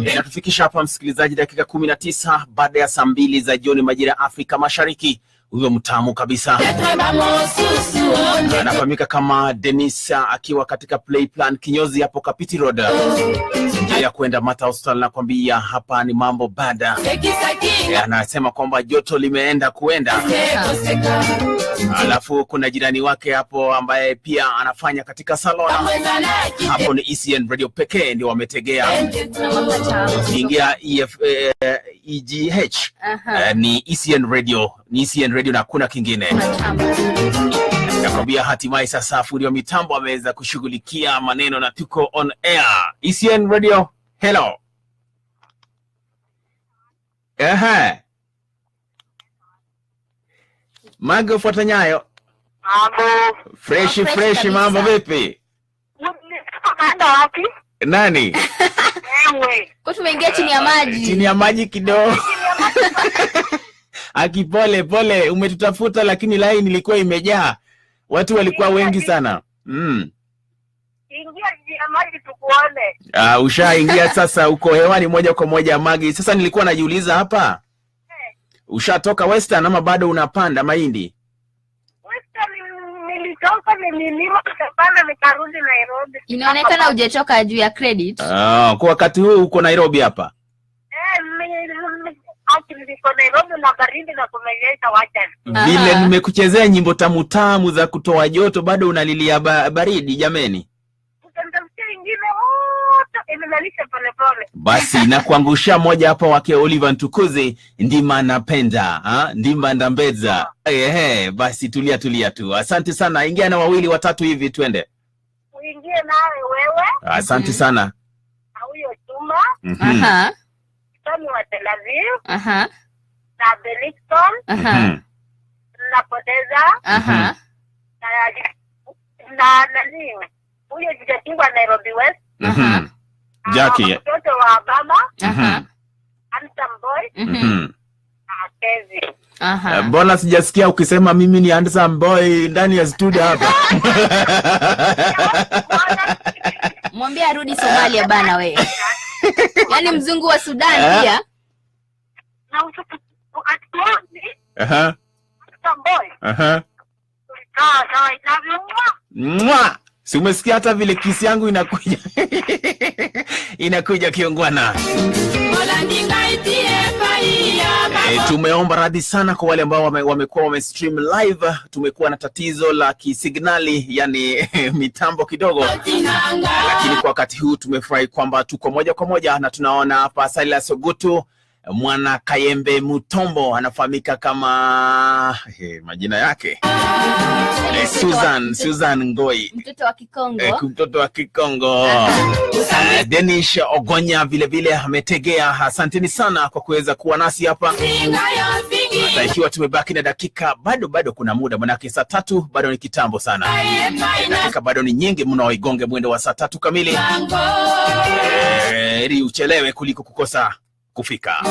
Inatufikisha hapa msikilizaji dakika 19 baada ya saa 2 za jioni majira ya Afrika Mashariki. Huyo mtamu kabisa anafahamika kama Denisa akiwa katika Play Plan kinyozi hapo Kapiti Road. Njia ya kwenda Mata Hostel na kwambia hapa ni mambo bada. Anasema kwamba joto limeenda kuenda. Alafu kuna jirani wake hapo ambaye pia anafanya katika salon. Hapo ni ECN Radio pekee ndio wametegea. Ingia EGH ni ECN Radio. Ni ECN Radio na kuna kingine. Nakwambia hatimaye sasa fundi wa mitambo ameweza kushughulikia maneno na tuko on air. ECN Radio, hello. Mago fuata nyayo. Fresh mambo vipi? Nani? Kwa tumeingia chini ya maji. Chini ya maji kidogo. Akipole pole umetutafuta lakini line ilikuwa imejaa. Watu walikuwa wengi sana. Ingia ya maji tukuone. Ushaingia sasa uko hewani moja kwa moja Magi. Sasa nilikuwa najiuliza hapa. Ushatoka Western ama bado unapanda mahindi? Western nilitoka nililima kupanda nikarudi Nairobi. Inaonekana hujatoka juu ya credit. Kwa wakati huu uko Nairobi hapa? Niko Nairobi na baridi na kumenyesha wacha. Vile nimekuchezea nyimbo tamu za kutoa joto bado unalilia baridi jameni. Utamtafutia ingine moto inalisha pole. Basi na kuangusha moja hapa wake Oliver Ntukuze ndima napenda, ndima ndambeza. Basi tulia tu. Asante sana. Ingia na wawili watatu hivi twende. Uingie nawe wewe. Asante sana. Huyo Tuma. Tony wa Tel Aviv. Na Benixton. Na Poteza. Na nani? Huyo jijatingwa Nairobi West. Jackie. Mtoto wa Obama. Handsome boy. Kezi. Mbona sijasikia ukisema mimi ni handsome boy ndani ya studio hapa? Mwambie arudi Somalia bana wewe. Yaani mzungu wa Sudan pia. Na atuoni. Handsome boy. Sawa inavyo. Si umesikia hata vile kisi yangu inakuja. Inakuja kiongwana. Tumeomba radhi sana kwa wale ambao wamekuwa wamestream live. Tumekuwa na tatizo la kisignali, yani mitambo kidogo. Lakini kwa wakati huu tumefurahi kwamba tuko moja kwa moja na tunaona hapa Silas Ogutu Mwana Kayembe Mutombo anafahamika kama majina yake. Susan Ngoi. Mtoto wa Kikongo. Mtoto wa Kikongo. Denish Ogonya vile ametegea. Asanteni sana kwa kuweza kuwa nasi hapa. Hata ikiwa tumebaki na dakika bado kuna muda manake saa 3 bado ni kitambo sana. Dakika bado ni nyingi mno igonge mwendo wa saa 3 kamili. Ili uchelewe kuliko kukosa kufika.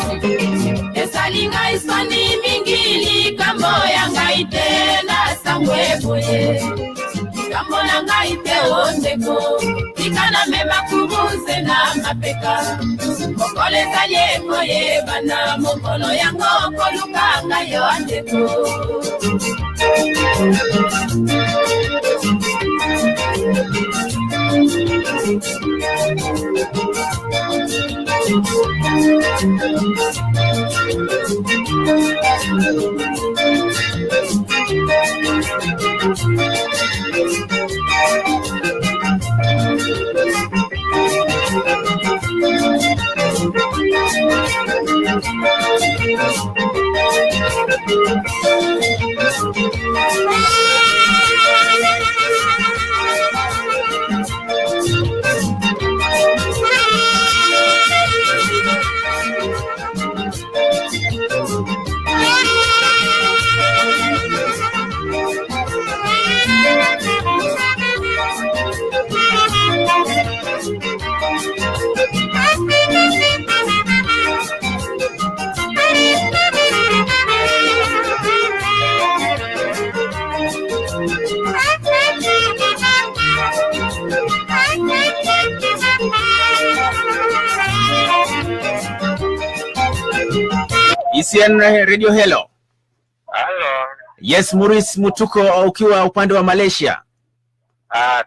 Esalinga isoni mingili kambo yangaite na sangweboye. Kambo nangaite ondeko. Ikana mema kubuze na mapeka. Mokole taleko ye bana mokono yango kolukanga yoandeko. ECN Radio, hello. Hello. Yes, Maurice Mutuko ukiwa upande wa Malaysia.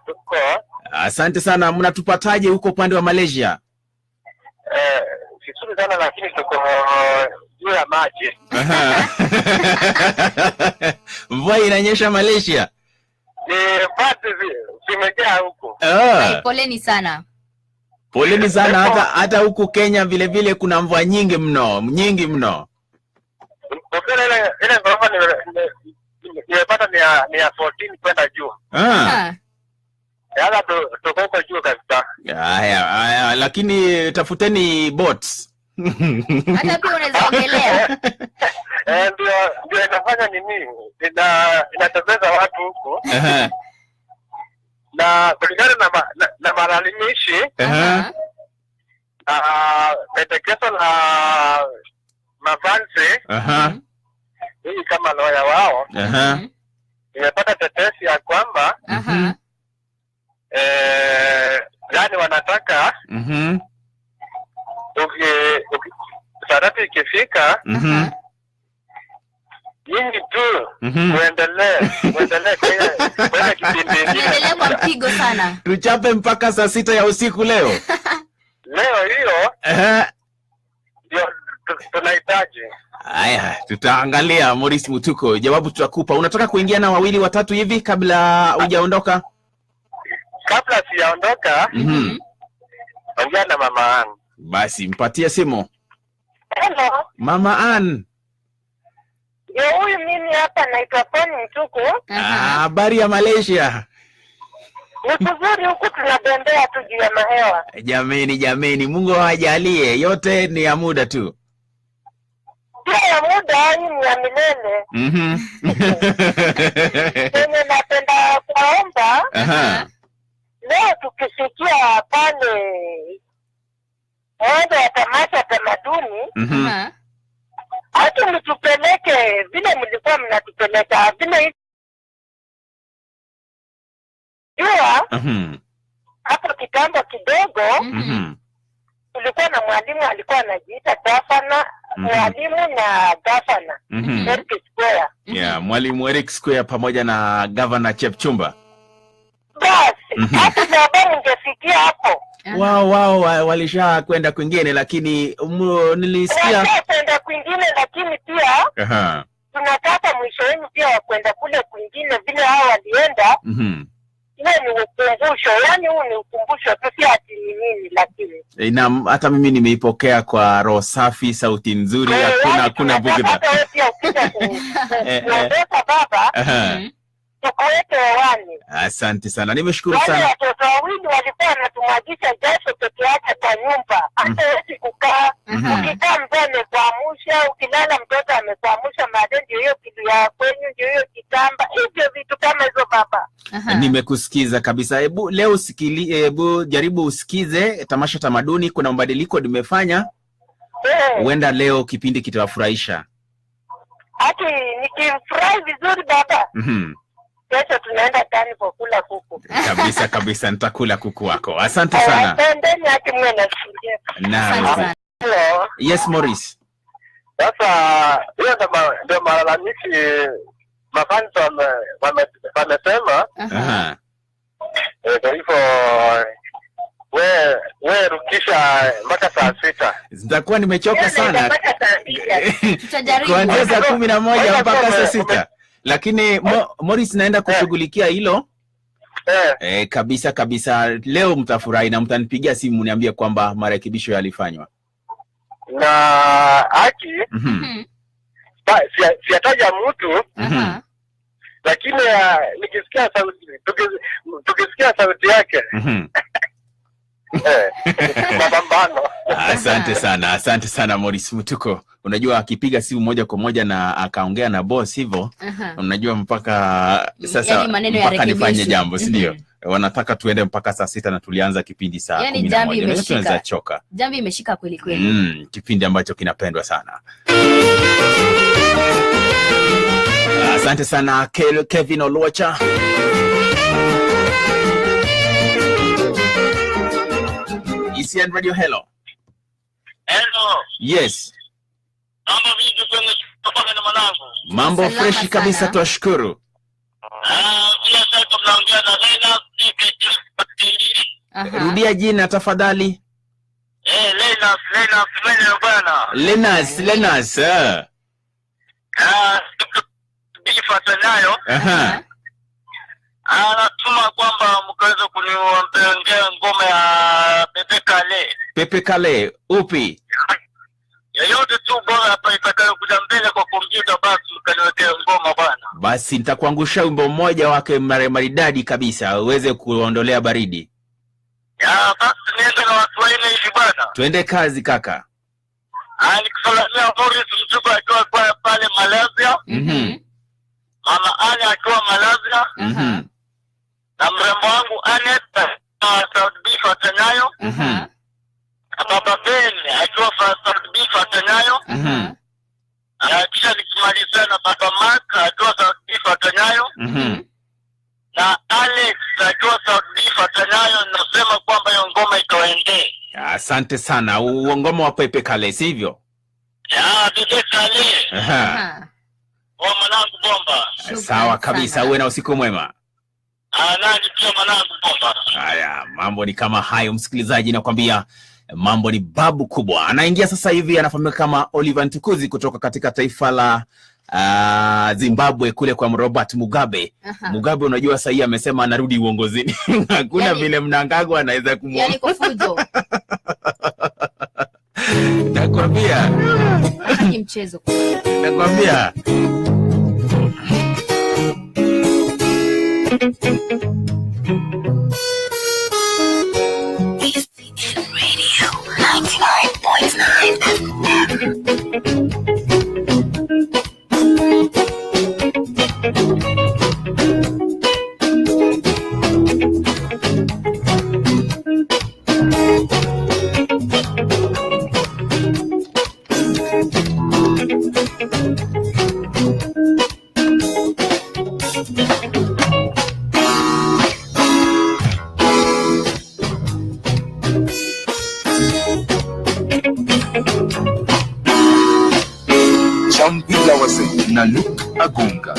Tuko. Asante sana. Mnatupataje huko upande wa Malaysia? Vizuri sana lakini tuko juu ya maji. Mvua inanyesha Malaysia? Basi zimejaa huko. Poleni sana. Poleni sana. Hata huku Kenya vile vile kuna mvua nyingi mno. Ile ngoma nimepata ni ya 14 kwenda juu. Yala tuko juu kabisa. Haya, lakini tafuteni boats. Hata pia unaweza ongelea. Ndio inafanya nini? Inatembeza watu huko. Na kulingana na malalamishi, pendekezo la mafansi, hii kama lawyer wao, nimepata tetesi ya kwamba yani wanataka sarati ikifika nyinyi tu muendelee kwenye kipindi hiki. Endelea kwa mpigo sana. Tuchape mpaka saa 6 ya usiku leo. Hiyo ndio tunahitaji. Haya, tutaangalia. Maurice Mutuko, jawabu tutakupa. Unataka kuingia na wawili watatu hivi kabla hujaondoka? Kabla sijaondoka, ongea na Mama Ann. Basi mpatie simu. Hello. Mama Ann. Huyu mimi hapa naitwa Poni Mtuko. Habari ya Malaysia? Ni kuzuri huku, tunabembea tu juu ya mahewa. Jameni, Mungu awajalie. Yote ni ya muda tu. Pia ya muda, hii ni ya milele. Mimi napenda kuomba. Leo tukisikia pale ya tamasha tamaduni, hata mtupeleke vile mlikuwa mnatupeleka vile jua. Hapo kitambo kidogo tulikuwa na mwalimu alikuwa anajiita gavana, mwalimu na gavana Eric Square. Yeah, mwalimu Eric Square pamoja na gavana Chepchumba. Basi hata sababu ningesikia hapo. Wao walisha kwenda kwingine, lakini nilisikia kwenda kwingine, lakini pia tunataka mwisho wenu pia wa kwenda kule kwingine vile hao walienda. Ile ni ukumbusho, yani huu ni ukumbusho tu, si ati nini, lakini na hata mimi nimeipokea kwa roho safi, sauti nzuri, hakuna bugudha. Hata pia ukija kuondoka baba, tukuweke hewani. Asante sana, nimeshukuru sana. Watoto wawili walikuwa wanatumwagisha jasho peke yake kwa nyumba. Hata hawezi kukaa. Ukikaa mzee amekuamusha, ukilala mtoto amekuamusha, baadaye ndio hiyo kitu ya kwenyu, ndio hiyo kitamba. Hivyo vitu kama hizo baba. Nimekusikiza kabisa. Hebu leo jaribu usikize tamasha tamaduni, kuna mabadiliko nimefanya. Huenda leo kipindi kitawafurahisha. Hati nikifurahi vizuri baba. Kesho tunaenda tani kwa kula kuku. Kabisa nitakula kuku wako. Asante sana. Pendeni hati mwe na shinde. Hello. Yes, Maurice. Sasa hiyo ndio malalamishi mafansi wamesema. Kwa hivyo wewe rukisha mpaka saa 6. Nitakuwa nimechoka sana. Tutajaribu. Kuanzia saa 11 mpaka saa 6. Lakini Maurice naenda kushughulikia hilo. Kabisa. Leo mtafurahi na mtanipigia simu niambie kwamba marekebisho yalifanywa. Na haki siataja mtu, lakini nikisikia sauti, tukisikia sauti yake mapambano. Asante sana Maurice Mutuko. Unajua akipiga simu moja kwa moja na akaongea na boss hivyo, unajua mpaka sasa mpaka nifanye jambo, si ndio? Wanataka tuende mpaka saa 6 na tulianza kipindi saa 11. Tunaweza choka. Jambi imeshika kweli. Kipindi ambacho kinapendwa sana. Asante sana Kevin Olocha. ECN Radio, hello. Hello. Yes. Mambo vipi kwenye kupanga na mwanangu? Mambo fresh kabisa, tuashukuru. Bila shaka tunaongea na Lena. Rudia jina tafadhali. Lena bwana. Lenas. Bifuata nayo. Anatuma kwamba mkaweza kuniongea ngoma ya Pepe Kale. Upi? Yote tu bora hapa itakayokuja mbele kwa kompyuta basi ukaniwekea ngoma bwana. Basi nitakuangusha wimbo mmoja wake maridadi kabisa uweze kuondolea baridi. Basi niende na watu wengine hivi bwana. Twende kazi kaka. Nikusalamia Morris Mtuba akiwa pale Malaysia. Mama Ani akiwa Malaysia. Na mrembo wangu Anet South Beef Atenyayo. Baba Ben akiwa South Beef Atenyayo. Kisha nikimalizia na Baba Mark akiwa South Beef Atenyayo. Na Alex akiwa South Beef Atenyayo, nasema kwamba hiyo ngoma ikaende. Asante sana. Ngoma wa Pepe Kale sivyo? Pepe Kale. Mwanangu bomba. Sawa kabisa, uwe na usiku mwema. Nani pia mwanangu bomba. Haya, mambo ni kama hayo msikilizaji, nakwambia mambo ni babu kubwa. Anaingia sasa hivi, anafahamika kama Oliver Ntukuzi kutoka katika taifa la Zimbabwe kule kwa Robert Mugabe. Mugabe unajua sasa hivi amesema anarudi uongozini. Hakuna vile Mnangagwa anaweza kumwona. Yani kufujo. Nakwambia. Ni mchezo. Nakwambia. ECN Radio 99.9. Champila wase na look Agunga.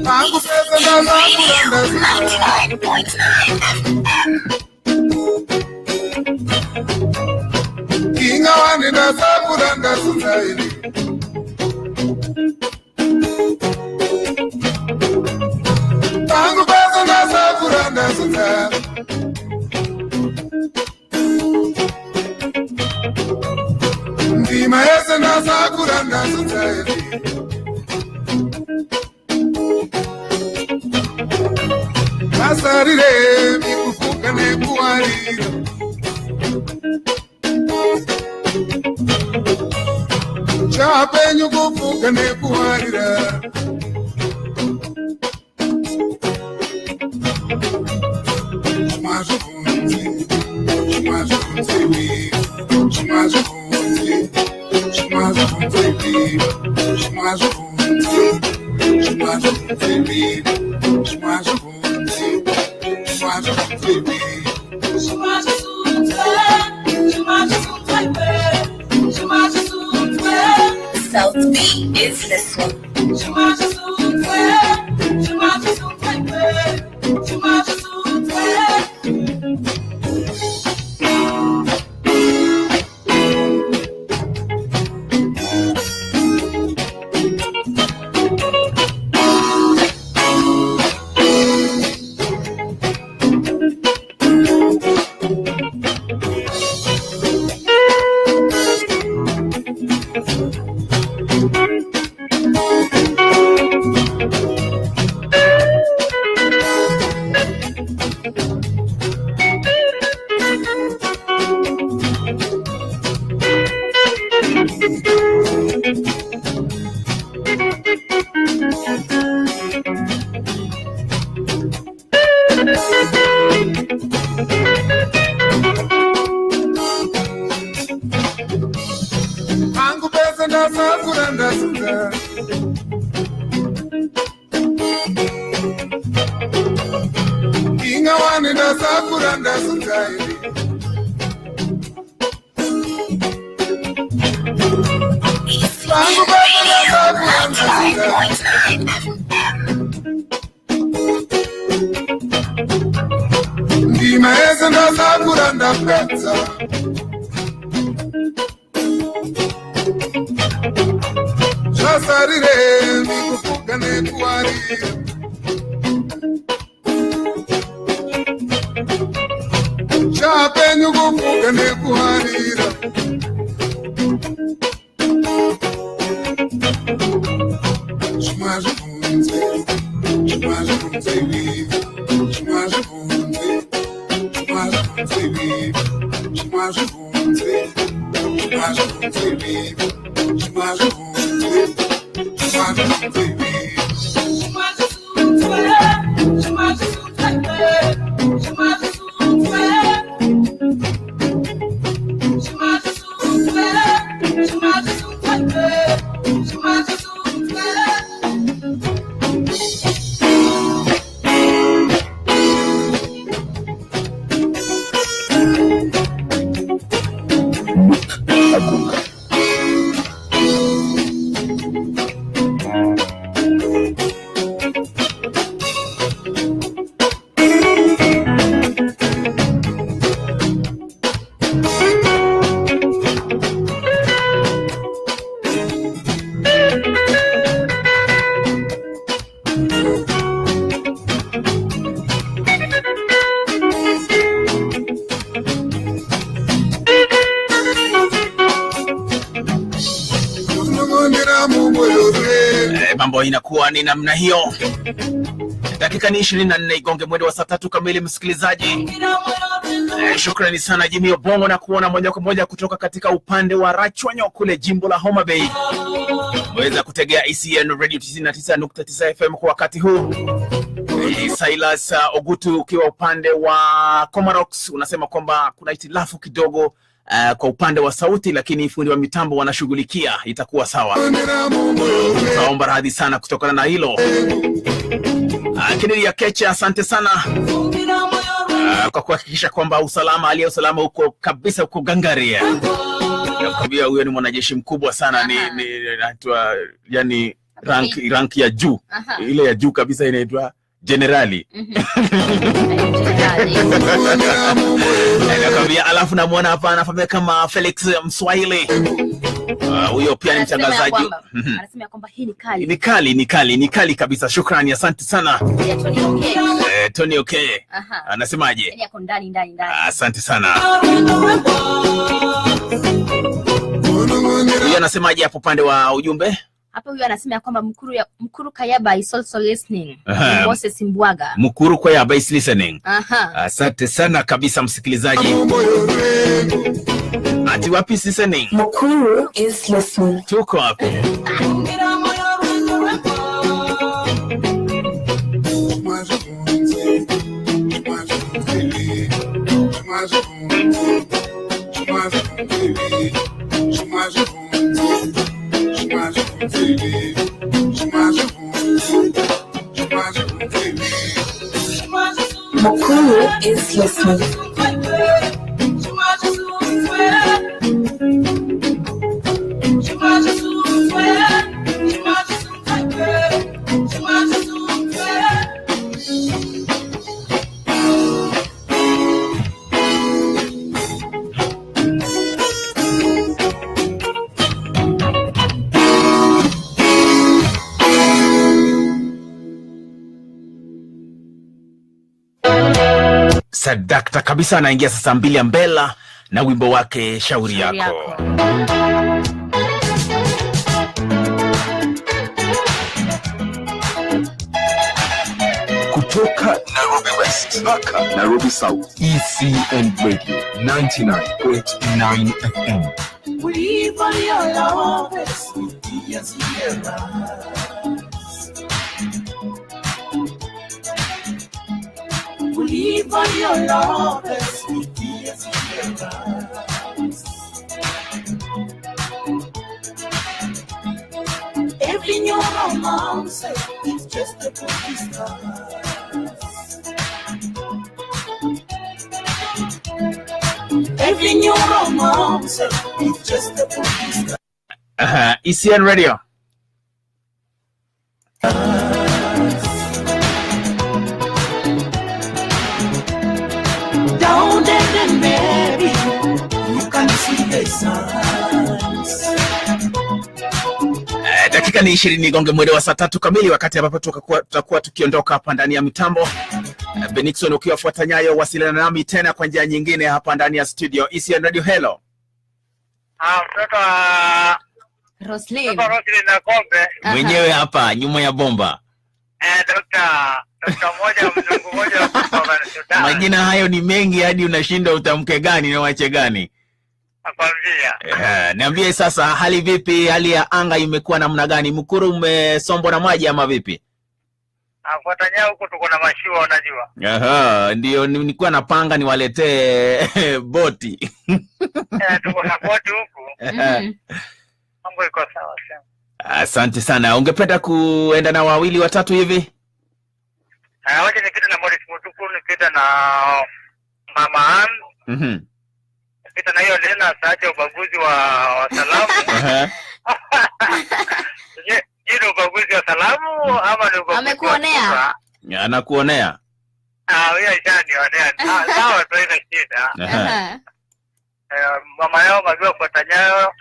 Angu pesa na zangu 99.9. Kinga wani na zangu randa sunaili. Angu pesa na zangu randa sunaili. Ndima yese na zangu randa sunaili. Masarire mikufuka nekuwarira. Chapenyu kufuka nekuwarira. Shumazvunzi South B is this one. Angu pesa na zangu randa sunaili. Kinga wani na zangu randa sunaili. Ndimeze ndazakura ndapedza zvasarire ndikufuga nekuwarira chapenyu kufuga nekuwarira zvimazvibvunze vivi zvimazvibvunze vivi zvimazvibvunze vivi Agunga. Mambo inakuwa ni namna hiyo. Dakika ni 24 igonge mwendo wa saa 3 kamili msikilizaji. Shukrani sana Jimmy Obongo na kuona moja kwa moja kutoka katika upande wa Rachwanyo kule jimbo la Homa Bay. Mweza kutegea ECN Radio 99.9 FM kwa wakati huu. Silas Ogutu ukiwa upande wa Comarox unasema kwamba kuna hitilafu kidogo kwa upande wa sauti, lakini fundi wa mitambo wanashughulikia, itakuwa sawa. Tunaomba radhi sana kutokana na hilo. Kennedy ya Kecha, asante sana kwa kuhakikisha kwamba aliye usalama uko kabisa, uko gangaria. Nakwambia huyo ni mwanajeshi mkubwa sana, ni anaitwa yani rank ya juu. Ile ya juu kabisa inaitwa generali. Nakwambia, alafu namuona hapa anafahamika kama Felix Mswahili. Huyo pia ni mtangazaji. Anasema kwamba hii ni kali. Ni kali kabisa. Shukrani, asante sana. Tony okay. Anasemaje? Yaani yako ndani. Asante sana. Huyo anasemaje hapo pande wa ujumbe? Hapo huyo anasema kwamba Mkuru Kayaba is also listening. Moses Mbwaga. Mkuru Kayaba is listening. Asante sana kabisa msikilizaji. Ati wapi listening? Mkuru is listening. Tuko hapo. Makuru is listening. Sadakta kabisa, anaingia sasa 2 Mbela na wimbo wake Shauri Yako. Kutoka Nairobi West mpaka Nairobi South, ECN Radio 99.9 FM. We for your love, yes, we for your love, yes, every new romance is just a cookie star. Every new romance is just a cookie star. ECN Radio. Down there, baby, you can see the signs. Dakika ni 20 gonge mwendo wa saa 3 kamili, wakati ambapo tutakuwa tukiondoka hapa ndani ya mitambo. Benixon, ukiwafuata nyayo, wasiliana nami tena kwa njia nyingine hapa ndani ya studio ECN Radio. Hello. Mtoto Roslyn na kombe. Mwenyewe hapa nyuma ya bomba. Dokta moja mzungu moja kutoka Sudan. Majina hayo ni mengi hadi unashinda utamke gani na wache gani. Nakwambia. Niambie sasa, hali vipi? Hali ya anga imekuwa namna gani? Mkuru umesombwa na maji ama vipi? Afuatanya huko tuko na mashua unajua. Ndio nilikuwa napanga niwaletee boti. Tuko na boti huko. Mambo iko sawa sana. Asante sana. Ungependa kuenda na wawili watatu hivi? Waje nikita na Morris Mutuku, nikita na Mama Ann. Nikita na hiyo Lena saaje ubaguzi wa salamu. Jino ubaguzi wa salamu ama ni ubaguzi? Amekuonea. Anakuonea. Wewe ishanionea. Sawa tu ina shida. Mama yao majua kufuatanyayo.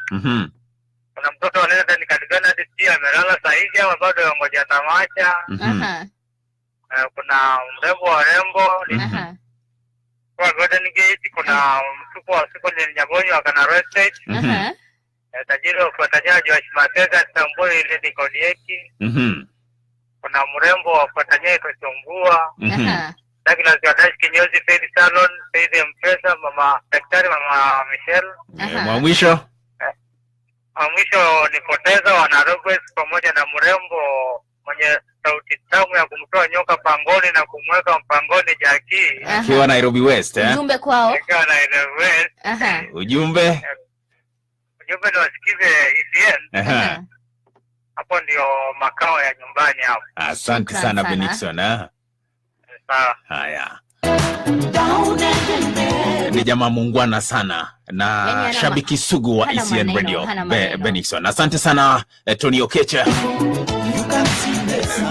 Kuna mtoto anaenda nikalibana hadi pia amelala sahihi ama bado yangoja tamasha. Kuna mrembo wa rembo. Kwa Golden Gate kuna mtuko wa siku ni Nyabonyo akana Red State. Tajiri wa kufuatanya Josh Matega Tamboi ile ni Kodieki. Kuna mrembo wa kufuatanya Ikosumbua. Douglas Gadash Kinyozi Fedi Salon, Fedi Mpesa, Mama Daktari Mama Michelle. Mwisho nipoteza wanarogwes pamoja na mrembo mwenye sauti tamu ya kumtoa nyoka pangoni na kumweka mpangoni Jackie. Akiwa Nairobi West, Ujumbe kwao. Akiwa Nairobi West. Ujumbe ni wasikize ECN. Hapo ndio makao ya nyumbani hapo. Asante sana Benixon. Haya. Ni jamaa muungwana sana na shabiki sugu wa ECN Radio Benixon. Asante sana Tony Okecha.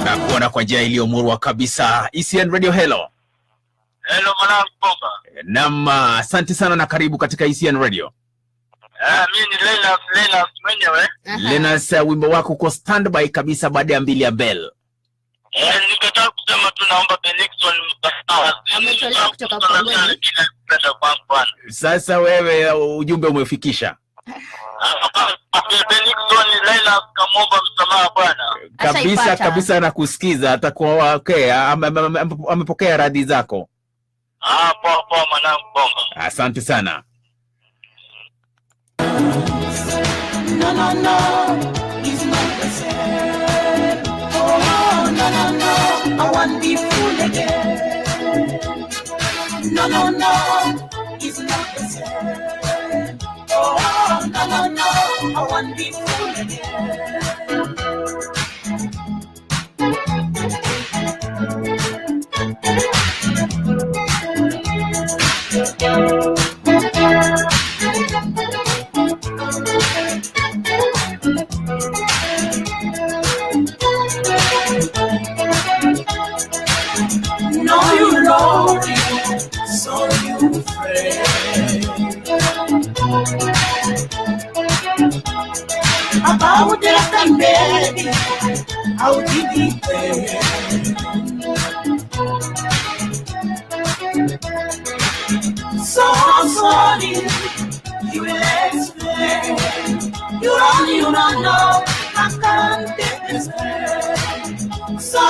Na kuona kwa njia iliyomurwa kabisa. ECN Radio, hello. Hello mwanangu bomba. Naam, asante sana na karibu katika ECN Radio. Mimi ni Leila mwenyewe. Lenas, wimbo wako uko standby kabisa baada ya mbili ya bell. Nikataka kusema tunaomba Benixon ametolewa kutoka Kongoni. Sasa wewe ujumbe umefikisha. Benixon Leila kamomba msamaha bwana. Kabisa nakusikiza, atakuwa okay, amepokea radhi zako. Poa mwanangu bomba. Asante sana. No, it's not the same. Oh, no, I want to be full again. No, it's not the same. Oh, no, I want to be full again. No, you love me, so you afraid about that, and baby, how did he pay? So sorry, you will explain. You don't know, I can't take this pain. So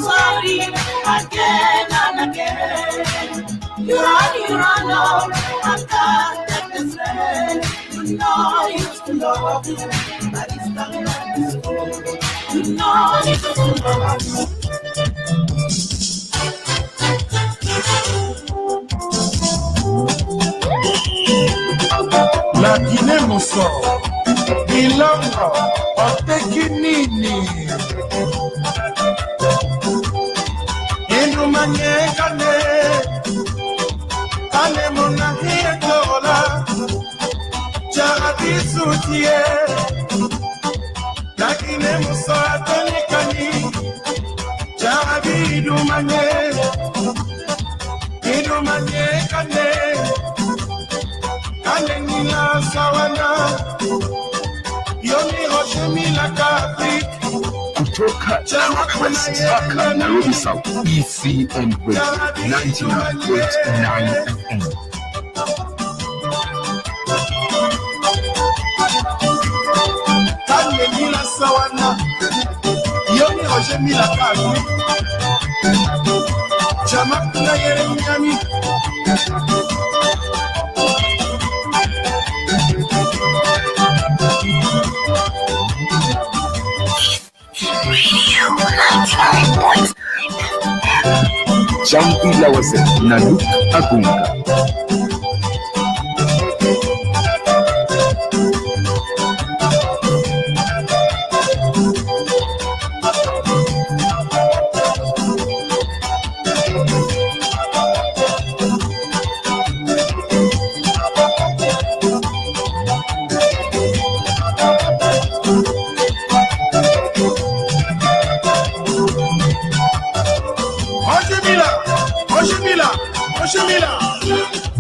sorry, again and again. You don't know, I can't take this pain. You know I used to love you, but it's not like this. You know I used to love you. La Guinée-Mousson, Ilongo, Otekinini. Indumanye kane, kane monahie kola, Jagadi sutie, Kutoka West Aka, Nairobi South, ECN Radio 99.9 FM. Jampi la wazee na Agunga.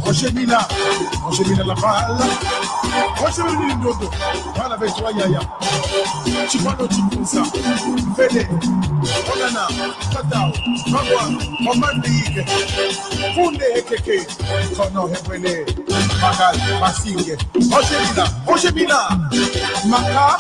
Oshemila la bala, Oshemila ndodo, bala betwa yaya, chipano chipusa, fede, ogana, tatao, magwa, omandige, funde hekeke, kono hebwele, magal, masinge, Oshemila, maka,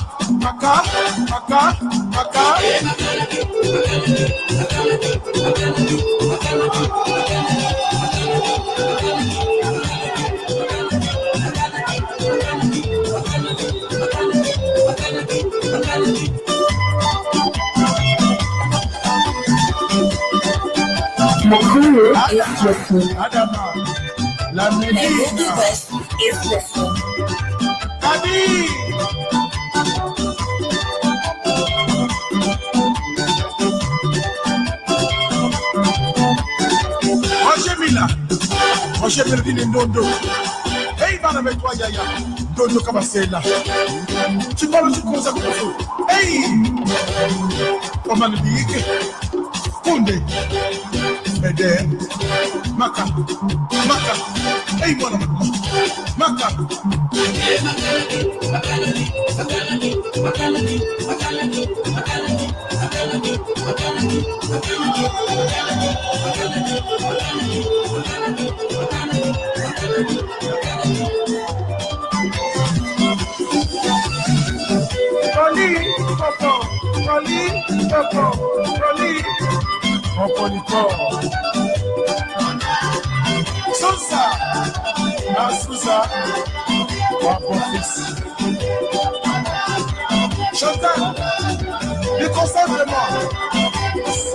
Makuru is listening. Adama, la Nairobi West is listening. Kadi. Oshemila dini ndondo. Hey bana betwa yaya, ndondo kama sela. Chipalo chikoza kufu. Hey, omandige, kunde, bede, maka. Hey bana, maka. Susa, Chantal, déconcentre-moi.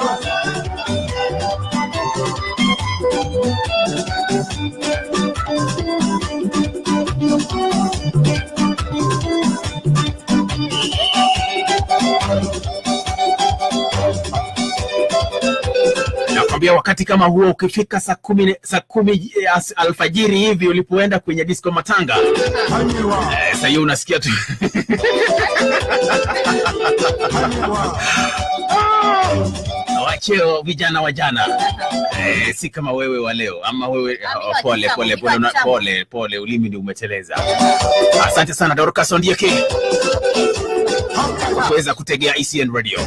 Nakwambia wakati kama huo ukifika saa kumi alfajiri hivi ulipoenda kwenye disco Matanga. Sasa hiyo unasikia tu. Wacheo vijana wa jana. Si kama wewe wa leo ama wewe pole ulimi ni umeteleza. Asante sana Dorcas Ondieke. Kuweza kutegea ECN Radio.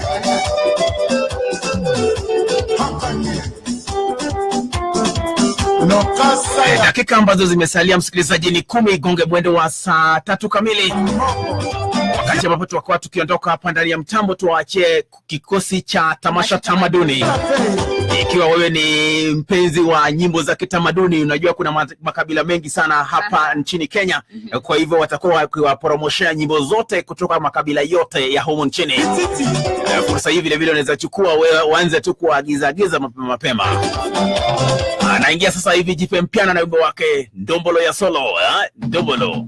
Dakika ambazo zimesalia msikilizaji ni 10 igonge mwendo wa saa 3 kamili. Wakati ambapo tutakuwa tukiondoka hapa ndani ya mtambo, tuache kikosi cha tamasha tamaduni. Ikiwa wewe ni mpenzi wa nyimbo za kitamaduni, unajua kuna makabila mengi sana hapa nchini Kenya. Kwa hivyo watakuwa wakiwapromoshia nyimbo zote kutoka makabila yote ya humu nchini. Fursa hii vile vile unaweza chukua wewe uanze tu kuagiza mapema. Anaingia sasa hivi Jipe Mpiana na wimbo wake Ndombolo ya Solo, Ndombolo.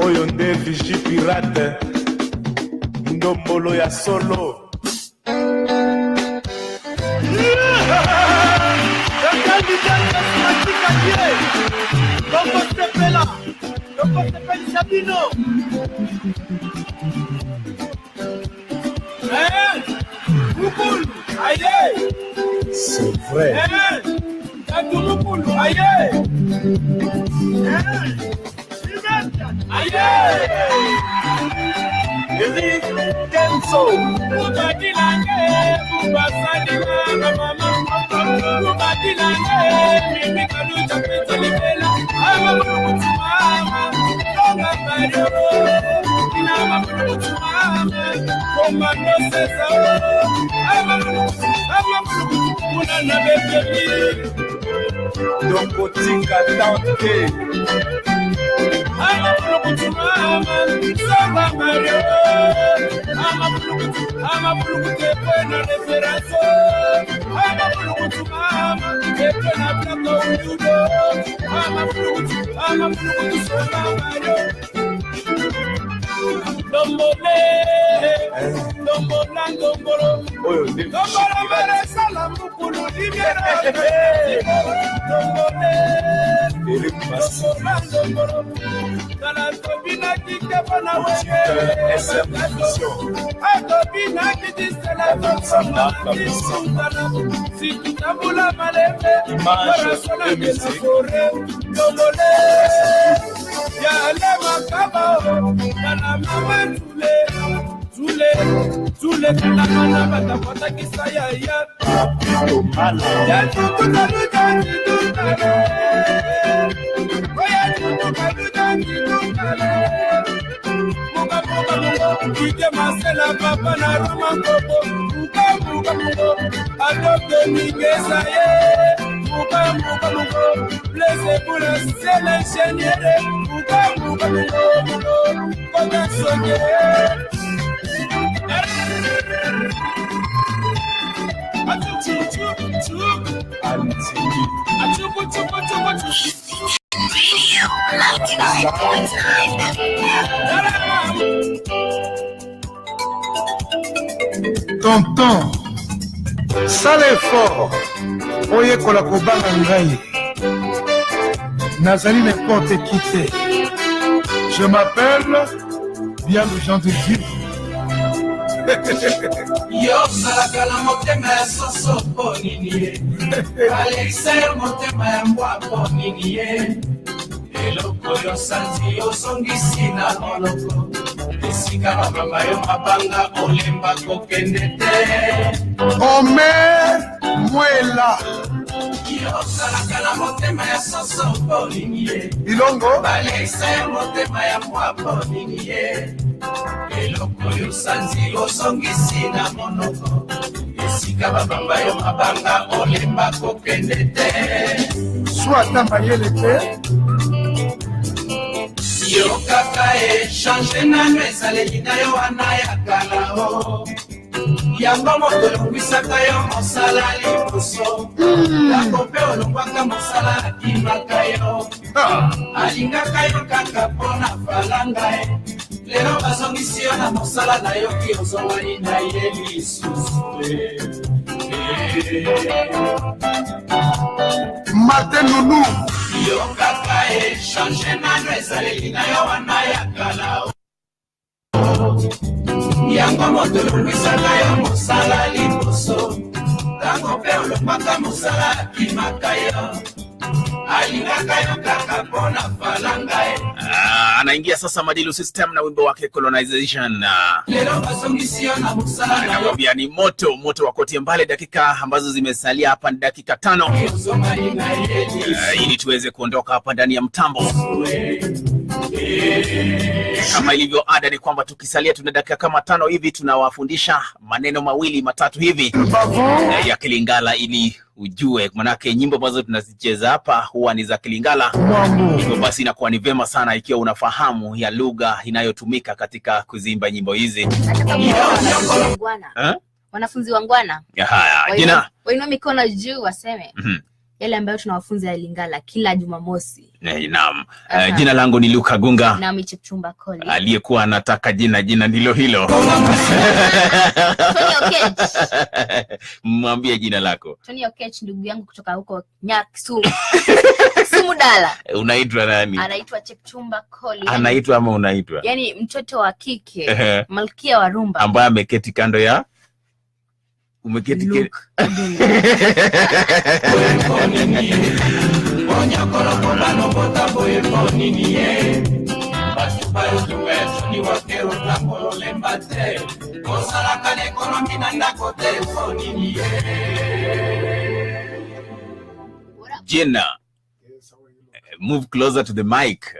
Oyo nde Vichy Pirate, Ndombolo ya Solo. C'est vrai. Donc Otinga tante Tonton, ça l'effort. Oye kola kobanga ngai. Nazali n'importe qui t'es. Je m'appelle bien le gens de Dieu. Yo salakala motema soso poniniye. Alexer motema mbwa poniniye. Eloko yo santi osongisi na moloko. Esika mama yo mabanga olemba kokendete. Omer Mwela. Yo salakala motema soso poniniye. Ilongo. Alexer motema mbwa poniniye. Eloko yo santi osongisi na monoko. Esika mama yo mabanga olemba kokendete. Soit tamayele te. Yo kaka change na mesa le ina yo anayakala o. Yango moto longwisaka yo mosala liboso. Yango pe olongwaka mosala akimaka yo. Alingaka yo kaka pona falanga e. Lero bazongisi yo na mosala na yo ki ozowani na ye lisusu e. Mate Nounou. Yo kaka change na mesa le ina yo anayakala o. Yango moto longwisaka yo mosala liboso. Yango pe olongwaka mosala akimaka yo. Alingaka yo kaka pona falanga e. Anaingia sasa Madilu System na wimbo wake Colonization. Lero basongisi yo na mosala na yo. Ni moto wa Kotie Mbale. Dakika ambazo zimesalia hapa ni dakika 5. Ili tuweze kuondoka hapa ndani ya mtambo. Kama ilivyo ada ni kwamba tukisalia tuna dakika kama 5 hivi tunawafundisha maneno mawili matatu hivi ya Kilingala ili ujue, manake nyimbo ambazo tunazicheza hapa huwa ni za Kilingala. Hivyo basi inakuwa ni vema sana ikiwa unafahamu ya lugha inayotumika katika kuzimba nyimbo hizi. Wanafunzi wangwana. Haya, jina. Wainua mikono juu waseme. yale ambayo tunawafunza ya Lingala kila Jumamosi. Naam. Jina langu ni Luke Agunga. Na mimi Chipchumba Koli. Aliyekuwa anataka jina ndilo hilo. Tony Okech. Mwambie jina lako. Tony Okech, ndugu yangu kutoka huko Kisumu. Kisumu Dala. Unaitwa nani? Anaitwa Chipchumba Koli. Anaitwa ama unaitwa? Yaani mtoto wa kike, malkia wa Rhumba. Ambaye ameketi kando ya umeketi Luke. Jenna, move closer to the mic.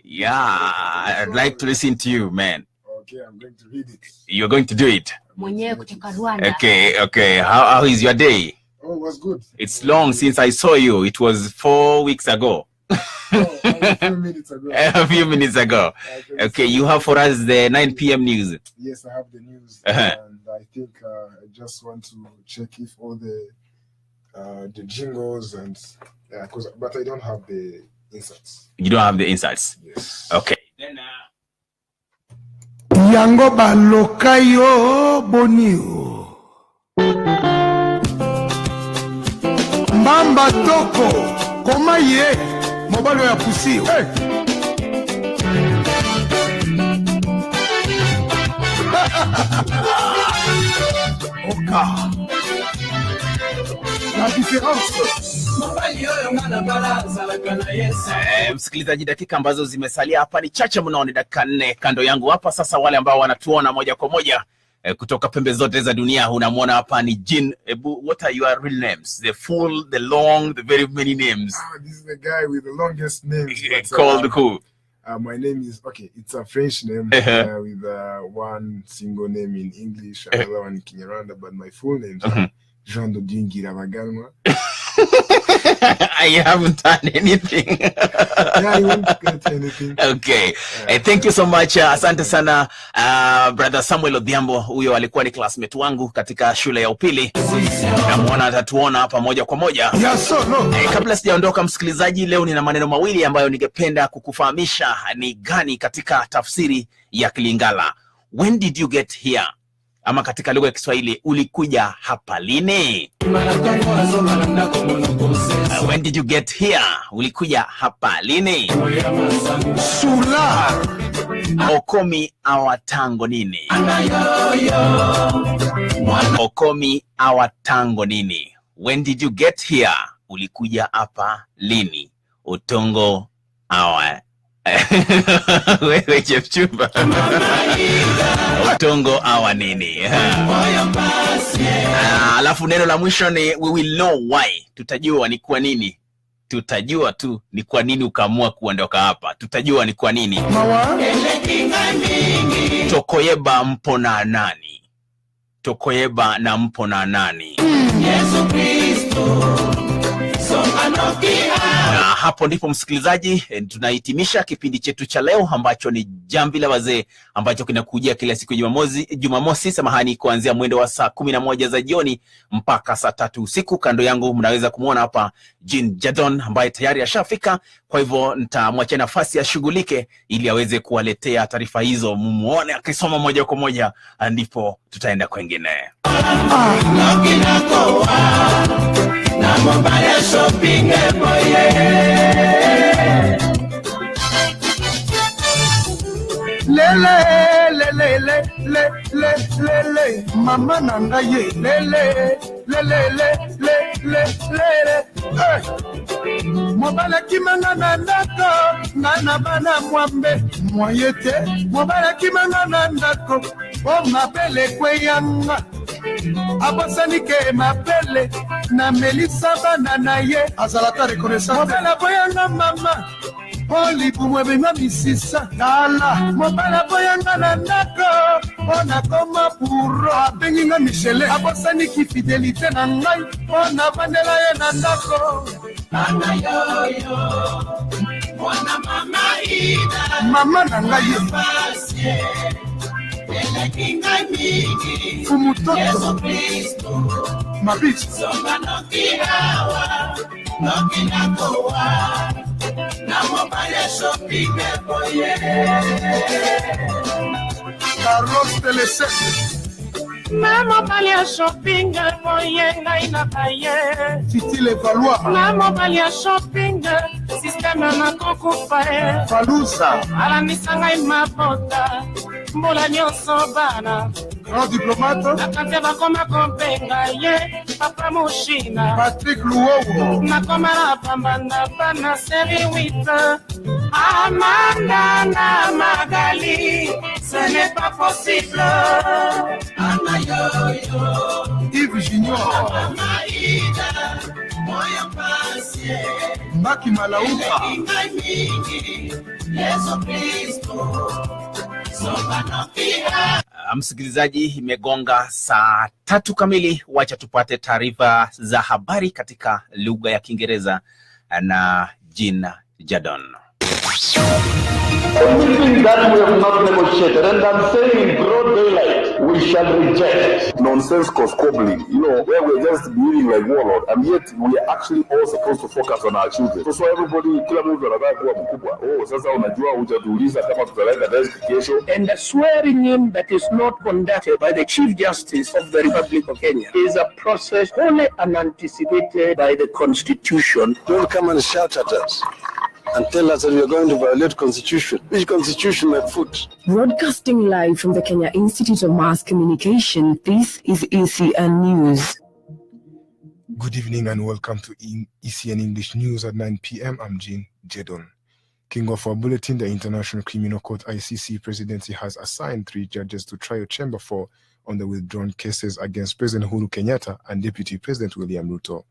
Yeah, I'd like to listen to you, man. Okay, I'm going to read it. You're going to do it. Mwenyewe kutoka Rwanda. Okay. How is your day? Oh, it was good. It's long since I saw you. It was 4 weeks ago. A few minutes ago. A few minutes ago. Okay, you have for us the 9 p.m. news. Yes, I have the news. And I think I just want to check if all the jingles and but I don't have the insights. You don't have the insights? Yes. Okay. Then Yango balokayo bonio Mbamba toko koma ye mobalo ya pusi. Oka la différence. Msikilizaji, dakika ambazo zimesalia hapa ni chache mno, ni dakika 4 kando yangu hapa. Sasa wale ambao wanatuona moja kwa moja kutoka pembe zote za dunia, unamwona hapa ni Jin. What are your real names? The full, the long, the very many names. This is the guy with the longest names. Called who? My name is, it's a French name with one single name in English, another one in Kinyarwanda, but my full name is Jean Dodingira Magalma. I haven't done anything. Yeah, you won't get anything. Okay. Thank you so much. Asante sana brother Samuel Odhiambo. Huyo alikuwa ni classmate wangu katika shule ya upili. Namuona atatuona hapa moja kwa moja. Kabla sijaondoka msikilizaji, leo nina maneno mawili ambayo ningependa kukufahamisha ni gani katika tafsiri ya Kilingala. When did you get here? Ama katika lugha ya Kiswahili, ulikuja hapa lini? When did you get here? Ulikuja hapa lini? Sula Okomi awatango nini? Okomi awatango nini? When did you get here? Ulikuja hapa lini? Utongo awa wewe Chipchumba. Utongo awa nini? Alafu neno la mwisho ni we will know why. Tutajua ni kwa nini. Tutajua tu ni kwa nini ukaamua kuondoka hapa. Tutajua ni kwa nini. Tokoyeba mpona nani? Tokoyeba na mpona nani? Yesu Kristo. Na hapo ndipo msikilizaji tunahitimisha kipindi chetu cha leo ambacho ni Jamvi la Wazee, ambacho kinakujia kila siku ya Jumamosi kuanzia mwendo wa saa 11 za jioni mpaka saa 3 usiku. Kando yangu mnaweza kumuona hapa Jin Jadon ambaye tayari ashafika. Kwa hivyo nitamwachia nafasi ashughulike ili aweze kuwaletea taarifa hizo, muone akisoma moja kwa moja, ndipo tutaenda kwingine. Na mobile shopping boye lele mama nanga ye lele mobile kimanga na ndako ngana bana mwambe moyete mobile kimanga na ndako o mapele kweyanga Abosanike mapele na Melissa banana ye azalata reconnaissance mobala boyanga mama Oli bumwebenga misisa nala mobala boyanga na ndako ona koma puro abenginga Michele abosaniki fidelité na ngai ona bandela ye na ndako ana yoyo mwana mama ida mama na ngai Fumutoto Mabit Carlos Telesese Maman balia shopping moyen na baye Titi Le Valois Maman balia shopping système na kokufa Falusa ala misanga imapota mbola nyonso bana Grand diplomate nakante bakoma kompenga ye papa mushina Patrick Luowo nakoma na pambanda bana série 8 Amanda na Magali ce n'est pas possible Yves Junior Maki Malauka Msikilizaji, imegonga saa 3 kamili. Wacha tupate taarifa za habari katika lugha ya Kiingereza na Jean Jadon. Everything that we have not negotiated, and I'm saying in broad daylight, we shall reject. Nonsensical squabbling, where we're just behaving like warlord, and yet we are actually all supposed to focus on our children. So everybody, kila mtu anataka kuwa mkubwa. Sasa unajua hujatuuliza kama tutaleta desk kesho. And the swearing in that is not conducted by the Chief Justice of the Republic of Kenya is a process wholly unanticipated by the Constitution. Don't come and shout at us and tell us that we are going to violate Constitution. Which Constitution, my foot? Broadcasting live from the Kenya Institute of Mass Communication, this is ECN News. Good evening and welcome to ECN English News at 9 p.m. I'm Jean Jedon. King of our bulletin, the International Criminal Court ICC presidency has assigned 3 judges to trial chamber 4 on the withdrawn cases against President Uhuru Kenyatta and Deputy President William Ruto.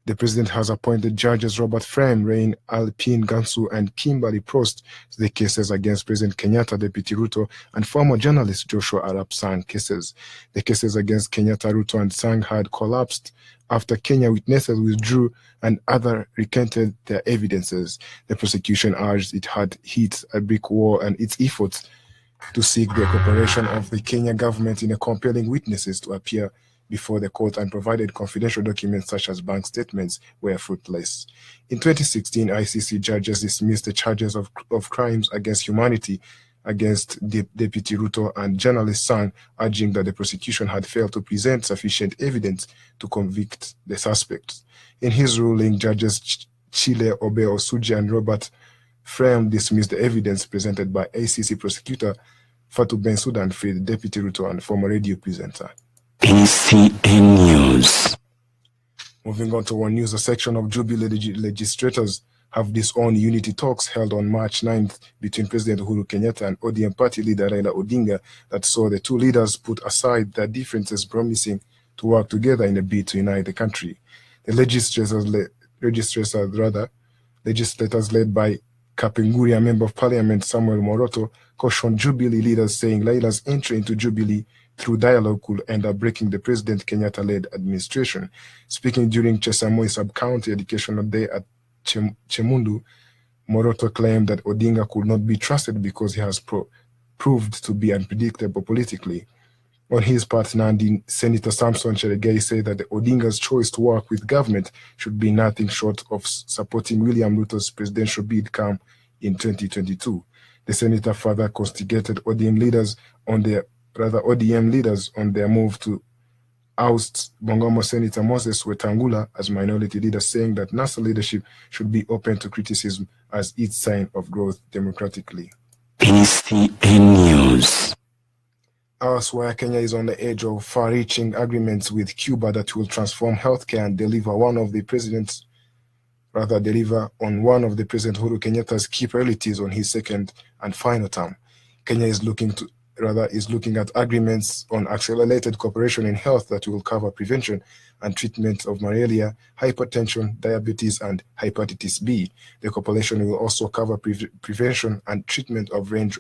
The president has appointed judges Robert Frame, Rain Alpine Gansu, and Kimberly Prost to the cases against President Kenyatta, Deputy Ruto, and former journalist Joshua Arap Sang cases. The cases against Kenyatta, Ruto, and Sang had collapsed after Kenya witnesses withdrew and others recanted their evidences. The prosecution urged it had hit a brick wall and its efforts to seek the cooperation of the Kenya government in compelling witnesses to appear before the court and provided confidential documents such as bank statements were fruitless. In 2016, ICC judges dismissed the charges of crimes against humanity against Deputy Ruto and journalist Sang, urging that the prosecution had failed to present sufficient evidence to convict the suspects. In his ruling, judges Chile Obe Osuji and Robert Frame dismissed the evidence presented by ACC prosecutor Fatou Bensouda and freed Deputy Ruto and former radio presenter. ECN News. Moving on to one news, a section of Jubilee legislators have disowned unity talks held on March 9th between President Uhuru Kenyatta and ODM party leader Raila Odinga that saw the two leaders put aside their differences, promising to work together in a bid to unite the country. The legislators led by Kapenguria Member of Parliament Samuel Moroto cautioned Jubilee leaders, saying Raila's entry into Jubilee through dialogue could end up breaking the President Kenyatta-led administration. Speaking during Chesamoi Sub-County Educational Day at Chemundu, Moroto claimed that Odinga could not be trusted because he has proved to be unpredictable politically. On his part, Nandi Senator Samson Cheregei said that Odinga's choice to work with government should be nothing short of supporting William Ruto's presidential bid come in 2022. The senator further castigated ODM leaders on their move to oust Bungoma Senator Moses Wetangula as minority leader, saying that NASA leadership should be open to criticism as its sign of growth democratically. ECN News. Elsewhere, Kenya is on the edge of far-reaching agreements with Cuba that will transform healthcare and deliver on one of the President Uhuru Kenyatta's key priorities on his second and final term. Kenya is looking at agreements on accelerated cooperation in health that will cover prevention and treatment of malaria, hypertension, diabetes, and hepatitis B. The cooperation will also cover prevention and treatment of range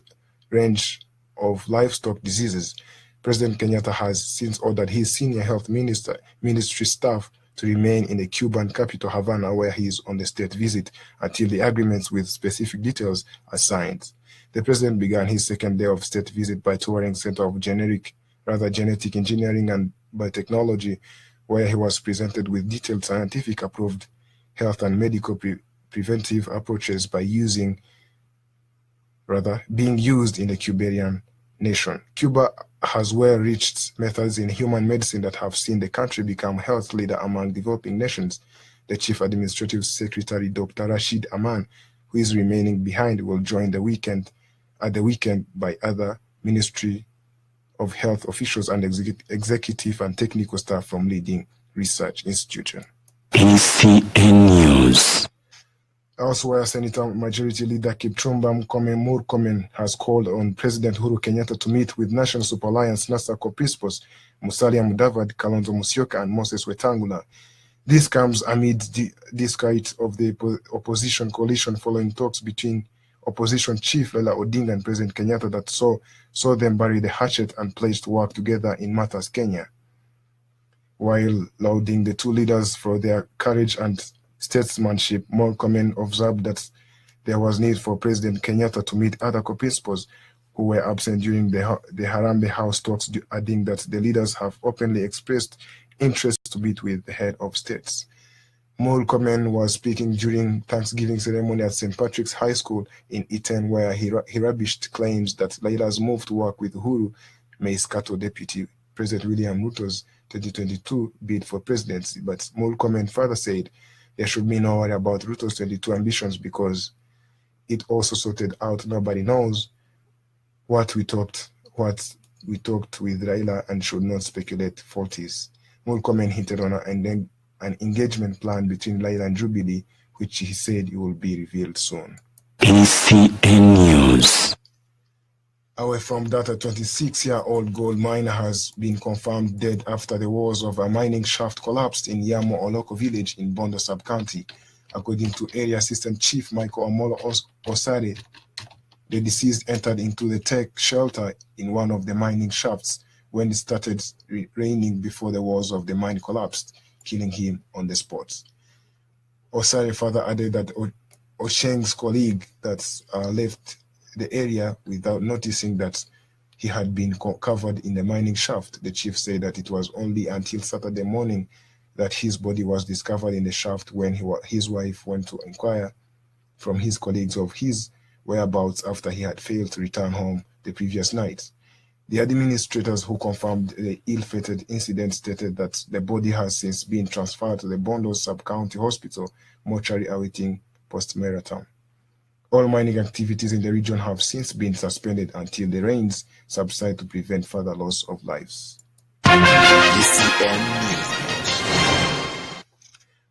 of livestock diseases. President Kenyatta has since ordered his senior health ministry staff to remain in the Cuban capital, Havana, where he is on the state visit until the agreements with specific details are signed. The president began his second day of state visit by touring Center of Genetic Engineering and Biotechnology, where he was presented with detailed scientific approved health and medical preventive approaches being used in the Cuban nation. Cuba has well-reached methods in human medicine that have seen the country become health leader among developing nations. The Chief Administrative Secretary, Dr. Rashid Aman, who is remaining behind, will join at the weekend by other Ministry of Health officials and executive and technical staff from leading research institutions. ECN News. Elsewhere, Senator Majority Leader Kipchumba Murkomen has called on President Uhuru Kenyatta to meet with National Super Alliance NASA co-principals Musalia Mudavadi, Kalonzo Musyoka, and Moses Wetangula. This comes amid the disquiet of the opposition coalition following talks between opposition chief Raila Odinga and President Kenyatta that saw them bury the hatchet and pledge to work together in matters Kenya. While lauding the two leaders for their courage and statesmanship, Murkomen observed that there was need for President Kenyatta to meet other co-principals who were absent during the Harambee House talks, adding that the leaders have openly expressed interest to meet with the head of states. Murkomen was speaking during Thanksgiving ceremony at St. Patrick's High School in Iten, where he rubbished claims that Raila's move to work with Uhuru may scuttle Deputy President William Ruto's 2022 bid for presidency. But Murkomen further said there should be no worry about Ruto's 22 ambitions because it also sorted out. Nobody knows what we talked with Raila and should not speculate faulties. Murkomen hinted on an engagement plan between Raila and Jubilee, which he said it will be revealed soon. ECN News. Away from that, a 26-year-old gold miner has been confirmed dead after the walls of a mining shaft collapsed in Yamo Oloko village in Bondo sub-county. According to Area Assistant Chief Michael Omolo Osare, the deceased entered into the tech shelter in one of the mining shafts when it started raining before the walls of the mine collapsed, killing him on the spot. Osare further added that Osheng's colleague that left the area without noticing that he had been covered in the mining shaft. The chief said that it was only until Saturday morning that his body was discovered in the shaft when his wife went to inquire from his colleagues of his whereabouts after he had failed to return home the previous night. The administrators who confirmed the ill-fated incident stated that the body has since been transferred to the Bondo Sub-County Hospital mortuary awaiting post-mortem. All mining activities in the region have since been suspended until the rains subside to prevent further loss of lives.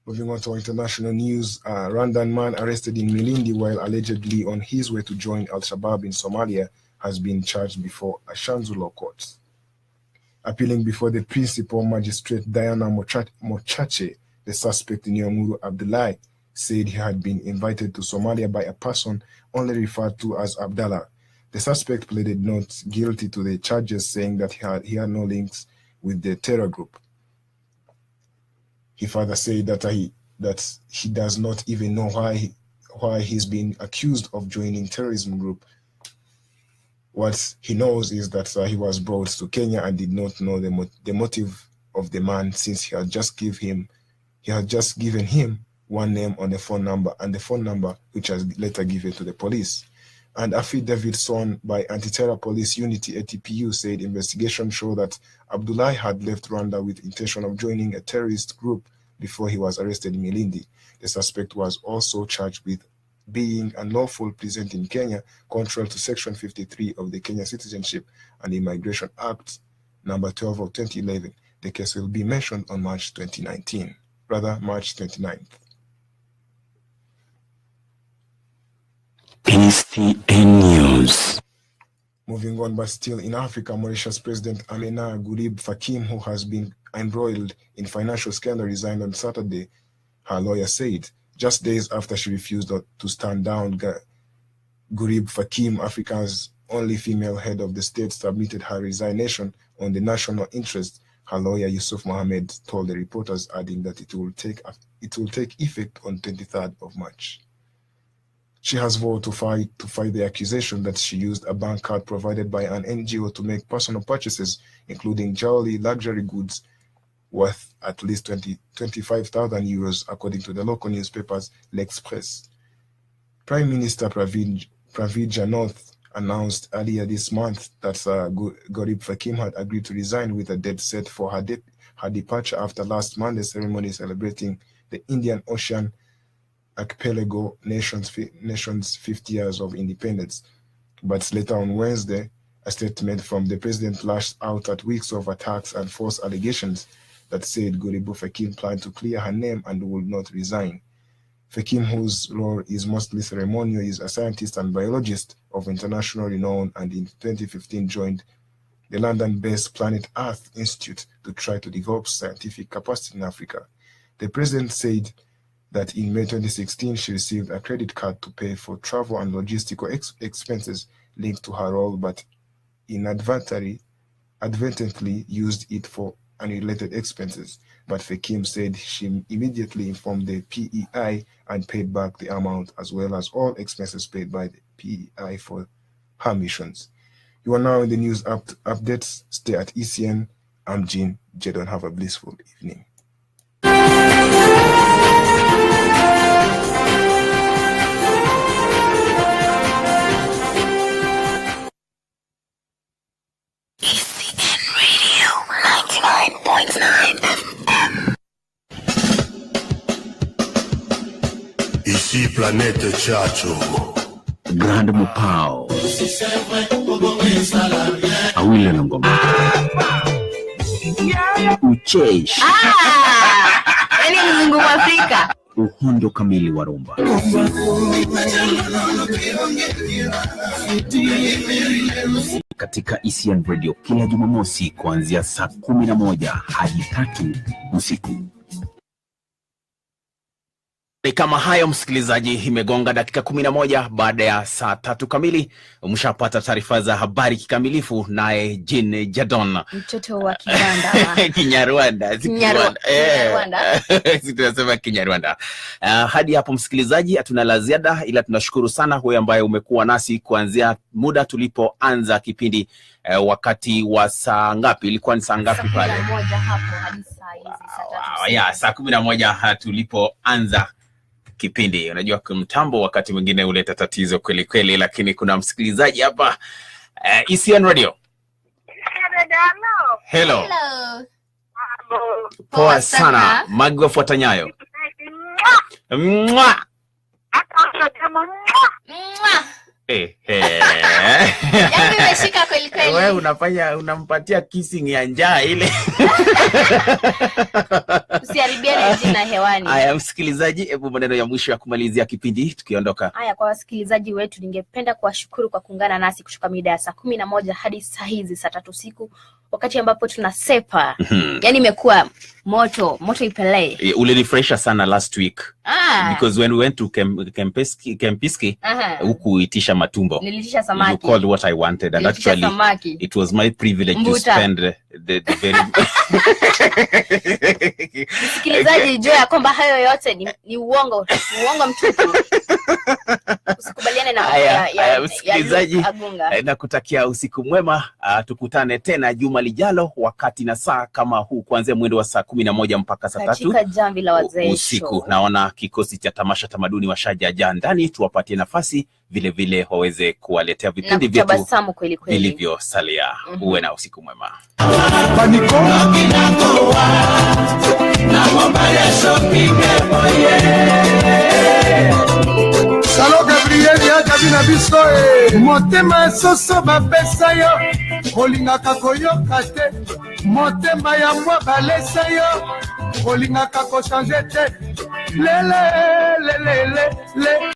Moving on to international news, a Rwandan man arrested in Milindi while allegedly on his way to join Al-Shabaab in Somalia has been charged before a Shanzu court. Appealing before the principal magistrate Diana Mochache, the suspect Nyamuru Abdullahi said he had been invited to Somalia by a person only referred to as Abdallah. The suspect pleaded not guilty to the charges, saying that he had no links with the terror group. He further said that he does not even know why he's being accused of joining terrorism group. What he knows is that he was brought to Kenya and did not know the motive of the man, since he had just given him one name on the phone number, and the phone number which was later given to the police. And affidavit sworn by Anti-Terror Police Unity ATPU said investigations show that Abdullahi had left Rwanda with intention of joining a terrorist group before he was arrested in Milindi. The suspect was also charged with being unlawful present in Kenya, contrary to Section 53 of the Kenya Citizenship and Immigration Act number 12 of 2011. The case will be mentioned on March 29th. ECN News. Moving on, but still in Africa, Mauritius President Amina Gurib Fakim, who has been embroiled in financial scandal, resigned on Saturday, her lawyer said, just days after she refused to stand down. Gurib Fakim, Africa's only female head of the state, submitted her resignation on the national interest. Her lawyer Yusuf Mohammed told the reporters, adding that it will take effect on 23rd of March. She has vowed to fight the accusation that she used a bank card provided by an NGO to make personal purchases, including jewelry, luxury goods, worth at least 25,000 euros, according to the local newspapers L'Express. Prime Minister Pravind Jugnauth announced earlier this month that Gurib Fakim had agreed to resign, with a date set for her departure after last Monday's ceremony celebrating the Indian Ocean Archipelago nation's 50 years of independence. But later on Wednesday, a statement from the president lashed out at weeks of attacks and false allegations that said Gurib Fakim planned to clear her name and would not resign. Fakim, whose role is mostly ceremonial, is a scientist and biologist of international renown, and in 2015 joined the London-based Planet Earth Institute to try to develop scientific capacity in Africa. The president said that in May 2016, she received a credit card to pay for travel and logistical expenses linked to her role, but inadvertently used it for unrelated expenses. But Fakim said she immediately informed the PEI and paid back the amount, as well as all expenses paid by the PEI for her missions. You are now in the news updates. Stay at ECN. I'm Jean Jadon. Have a blissful evening. ECN Radio 99.9 FM. Ici Planète Chacho. Grand Mupao. Awile na ngoma. Ucheshi. Yaani Mungu wa Afrika. Uhondo kamili wa rumba. Katika ECN Radio kila Jumamosi kuanzia saa 11 hadi 3 usiku. Ni kama hayo msikilizaji, imegonga dakika 11 baada ya saa 3 kamili. Umeshapata taarifa za habari kikamilifu naye Jean Jadon. Mtoto wa Kinyarwanda. Kinyarwanda. Kinyarwanda. Tunasema Kinyarwanda. Hadi hapo msikilizaji, hatuna la ziada, ila tunashukuru sana wewe ambaye umekuwa nasi kuanzia muda tulipoanza kipindi. Wakati wa saa ngapi? Ilikuwa ni saa ngapi pale? Saa 11 hapo hadi saa hizi saa 3. Saa 11 tulipoanza kipindi. Unajua mtambo wakati mwingine huleta tatizo kweli kweli, lakini kuna msikilizaji hapa. ECN Radio. Hello. Poa sana. Magwa fuatanyayo. Mwah. Yaani umeshika kweli kweli. Wewe unampatia kissing ya njaa ile. Usiharibiane jina hewani. Haya msikilizaji, hebu maneno ya mwisho ya kumalizia kipindi tukiondoka. Haya, kwa wasikilizaji wetu ningependa kuwashukuru kwa kuungana nasi kutoka mida ya saa 11 hadi saa hizi saa 3 usiku, wakati ambapo tunasepa. Yaani imekuwa moto ipele. Ulinifurahisha sana last week. Because when we went to Kempiski, hukuitisha matumbo. Nilitisha samaki. You called what I wanted, and actually samaki. It was my privilege to spend the very Msikilizaji, jua ya kwamba hayo yote ni uongo mtupu. Usikubaliane na ya msikilizaji, Agunga. Na kutakia usiku mwema. Tukutane tena juma lijalo wakati na saa kama huu, kuanzia mwendo wa saa 11 mpaka saa 3 katika jamvi la wazee usiku. Naona kikosi cha tamasha tamaduni washaja ndani, tuwapatie nafasi vile vile waweze kuwaletea vipindi vyetu vilivyosalia. Uwe na usiku mwema. Salo Gabriel ya kabina biso motema soso bapesa yo kolingaka koyoka te, motema ya mwa balesa yo kolingaka ko changer te, le